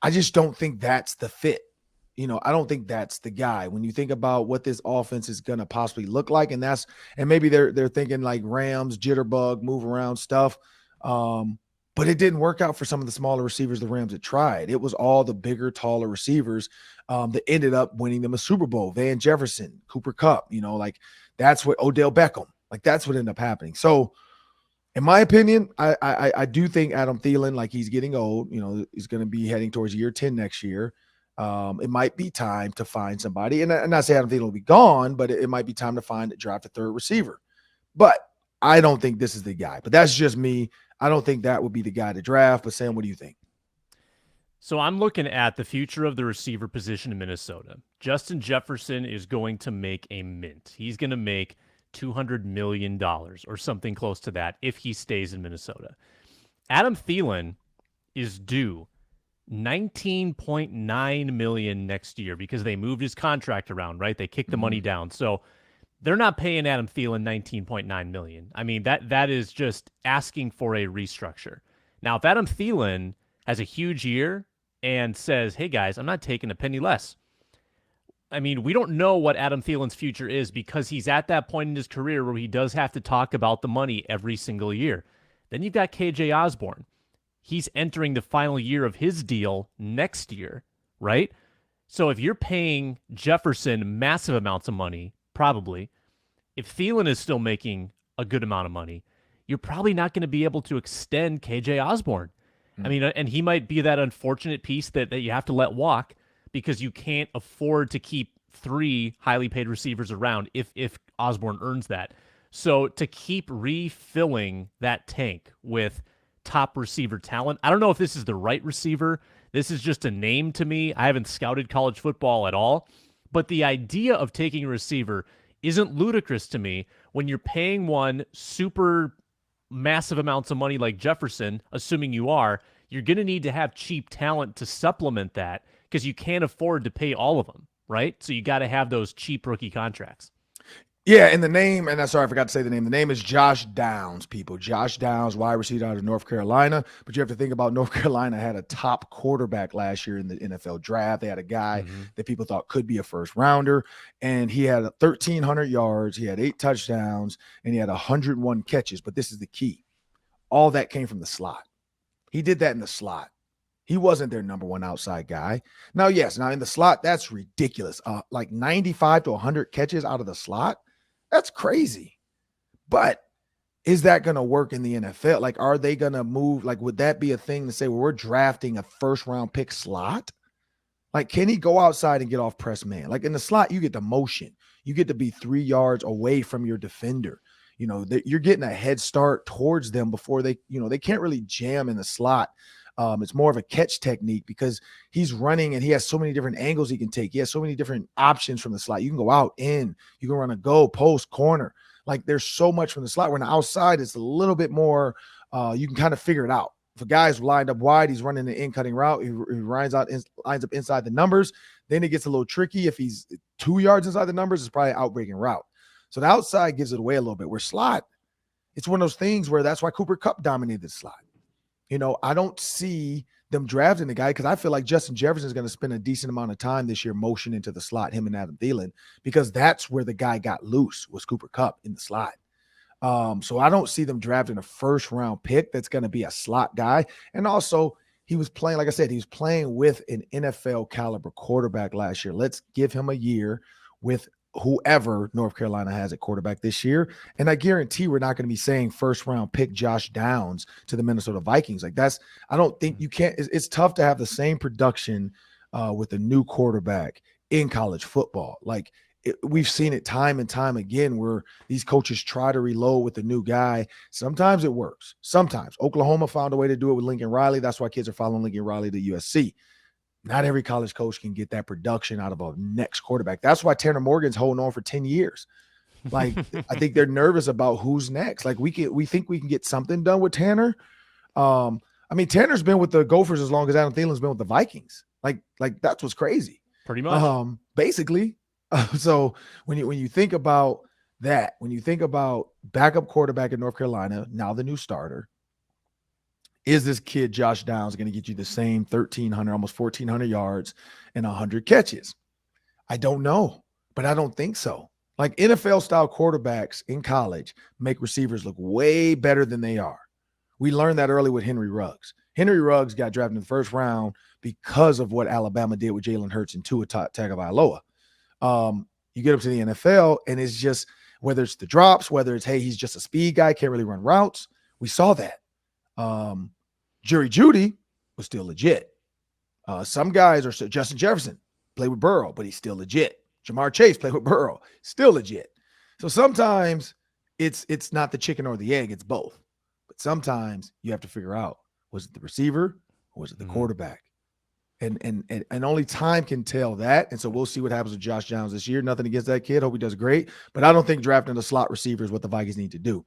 I just don't think that's the fit. I don't think that's the guy. When you think about what this offense is going to possibly look like, and maybe they're thinking like Rams, jitterbug, move around stuff. But it didn't work out for some of the smaller receivers the Rams had tried. It was all the bigger, taller receivers that ended up winning them a Super Bowl. Van Jefferson, Cooper Kupp, like that's what Odell Beckham, like that's what ended up happening. So in my opinion, I do think Adam Thielen, like he's getting old, he's going to be heading towards year 10 next year. It might be time to find somebody, and not say Adam Thielen will be gone, but it might be time to draft a third receiver. But I don't think this is the guy. But that's just me. I don't think that would be the guy to draft. But Sam, what do you think? So I'm looking at the future of the receiver position in Minnesota. Justin Jefferson is going to make a mint. He's going to make $200 million or something close to that if he stays in Minnesota. Adam Thielen is due $19.9 million next year because they moved his contract around, right? They kicked the money down. So they're not paying Adam Thielen $19.9 million. I mean, that is just asking for a restructure. Now, if Adam Thielen has a huge year and says, hey guys, I'm not taking a penny less. I mean, we don't know what Adam Thielen's future is because he's at that point in his career where he does have to talk about the money every single year. Then you've got KJ Osborne. He's entering the final year of his deal next year, right? So if you're paying Jefferson massive amounts of money, probably, if Thielen is still making a good amount of money, you're probably not going to be able to extend KJ Osborne. I mean, and he might be that unfortunate piece that you have to let walk because you can't afford to keep three highly paid receivers around if Osborne earns that. So to keep refilling that tank with top receiver talent, I don't know if this is the right receiver. This is just a name to me. I haven't scouted college football at all. But the idea of taking a receiver isn't ludicrous to me when you're paying one super massive amounts of money like Jefferson, assuming you're going to need to have cheap talent to supplement that because you can't afford to pay all of them, right? So you got to have those cheap rookie contracts. Yeah, and the name, and I'm sorry, I forgot to say the name. The name is Josh Downs, people. Josh Downs, wide receiver out of North Carolina. But you have to think about North Carolina had a top quarterback last year in the NFL draft. They had a guy that people thought could be a first rounder, and he had 1,300 yards. He had 8 touchdowns, and he had 101 catches. But this is the key. All that came from the slot. He did that in the slot. He wasn't their number one outside guy. Now, yes, now in the slot, that's ridiculous. Like 95 to 100 catches out of the slot. That's crazy. But is that going to work in the NFL? Like, are they going to move? Like, would that be a thing to say, well, we're drafting a first round pick slot? Like, can he go outside and get off press man? Like in the slot, you get the motion. You get to be 3 yards away from your defender. You're getting a head start towards them before they can't really jam in the slot. It's more of a catch technique because he's running and he has so many different angles he can take. He has so many different options from the slot. You can go out, in, you can run a go, post, corner. Like there's so much from the slot. When outside, it's a little bit more, you can kind of figure it out. If a guy's lined up wide, he's running an in-cutting route, he lines up inside the numbers, then it gets a little tricky. If he's 2 yards inside the numbers, it's probably an out-breaking route. So the outside gives it away a little bit. Where slot, it's one of those things where that's why Cooper Kupp dominated the slot. I don't see them drafting the guy because I feel like Justin Jefferson is going to spend a decent amount of time this year motioning into the slot, him and Adam Thielen, because that's where the guy got loose was Cooper Kupp in the slot. So I don't see them drafting a first round pick that's going to be a slot guy. And also he was playing, like I said, he was playing with an NFL caliber quarterback last year. Let's give him a year with whoever North Carolina has at quarterback this year. And I guarantee we're not going to be saying first round pick Josh Downs to the Minnesota Vikings. Like I don't think you can't, it's tough to have the same production with a new quarterback in college football. Like we've seen it time and time again where these coaches try to reload with a new guy. Sometimes it works. Sometimes Oklahoma found a way to do it with Lincoln Riley. That's why kids are following Lincoln Riley to USC. Not every college coach can get that production out of a next quarterback. That's why Tanner Morgan's holding on for 10 years. Like, I think they're nervous about who's next. Like, we think we can get something done with Tanner. I mean, Tanner's been with the Gophers as long as Adam Thielen's been with the Vikings. Like that's what's crazy. Pretty much. Basically. So when you think about that, when you think about backup quarterback in North Carolina, now the new starter, Is this kid, Josh Downs, going to get you the same 1,300, almost 1,400 yards and 100 catches? I don't know, but I don't think so. Like NFL-style quarterbacks in college make receivers look way better than they are. We learned that early with Henry Ruggs. Henry Ruggs got drafted in the first round because of what Alabama did with Jalen Hurts and Tua Tagovailoa. You get up to the NFL, and it's just, whether it's the drops, whether it's, hey, he's just a speed guy, can't really run routes. We saw that. Jerry Jeudy was still legit. Some guys are Justin Jefferson played with Burrow, but he's still legit. Jamar Chase played with Burrow, still legit. So sometimes it's not the chicken or the egg, it's both. But sometimes you have to figure out, was it the receiver or was it the quarterback? And only time can tell that. And so we'll see what happens with Josh Downs this year. Nothing against that kid. Hope he does great. But I don't think drafting a slot receiver is what the Vikings need to do.